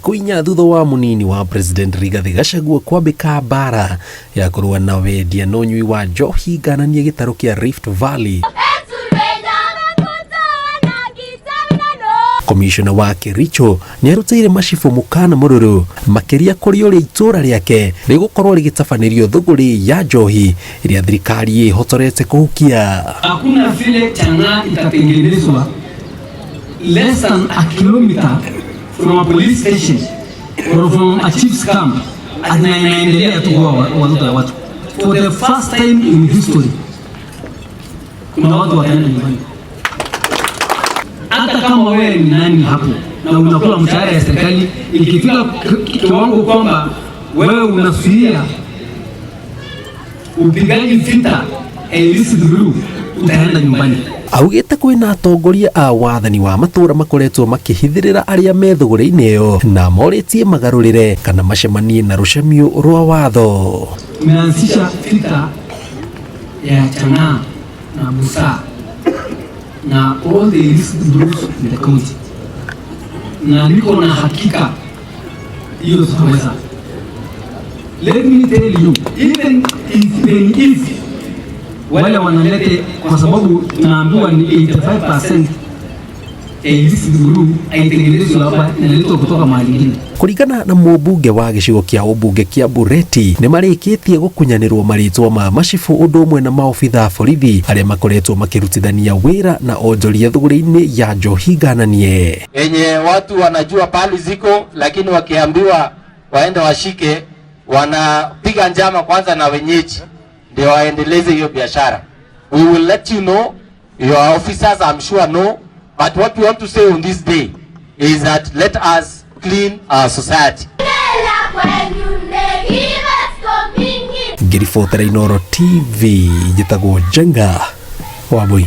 thikũ inya thutha wa munini wa President Rigathi Gachagua kwambĩka mbara ya kũrũa na wendia na ũnyui wa njohi ngananie gĩtarũ kĩa Rift Valley. Komicona wa Kericho nĩarutĩire macibũ mũkana mũrũrũ makĩria kũrĩ ũrĩa itũũra rĩake rĩgũkorwo rĩgĩtabanĩrio thũgũrĩ ya njohi iria thirikari ĩhotorete kũhukia. Hakuna vile chang'aa itatengenezwa less than a kilometer from a police station or from a chief's camp, inaendelea tu kwa watoto wa watu. For the first time in history kuna watu wataenda nyumbani. Hata kama wewe ni nani hapo na unakula mshahara ya serikali, ikifika kiwango kwamba wewe unafikia upigaji vita illicit group, utaenda nyumbani. Augĩte kwĩna atongoria a wathani wa matũũra makoretwo makĩhithĩrĩra arĩa me thũgũrĩ-inĩ ĩyo na morĩtie magarũrĩre kana macemanie na rũcemio rwa watho. Tumeanzisha vita ya chang'aa na busaa na all the illicit groups in the county, na niko na hakika hiyo tutaweza. Let me tell you, even if wale wanalete, kwa sababu tunaambiwa ni 85% illicit group aitengenezwe hapa inaletwa kutoka mahali ingine. Kũringana na mũmbunge wa gĩcigo kĩa ũmbunge kĩa Bureti nĩ marĩkĩtie gũkunyanĩrwo marĩtwa ma macibũ ũndũ ũmwe na maobitha borithi arĩa makoretwo makĩrutithania wĩra na onjoria thũgũrĩ-inĩ ya njohi ngananie. Yenye watu wanajua pali ziko, lakini wakiambiwa waende washike wanapiga njama kwanza na wenyeji ndio waendeleze hiyo biashara. We will let you know, your officers I'm sure know, but what we want to say on this day is that let us clean our society. Ngiribotera Inooro TV, njĩtagwo Jenga Wambui.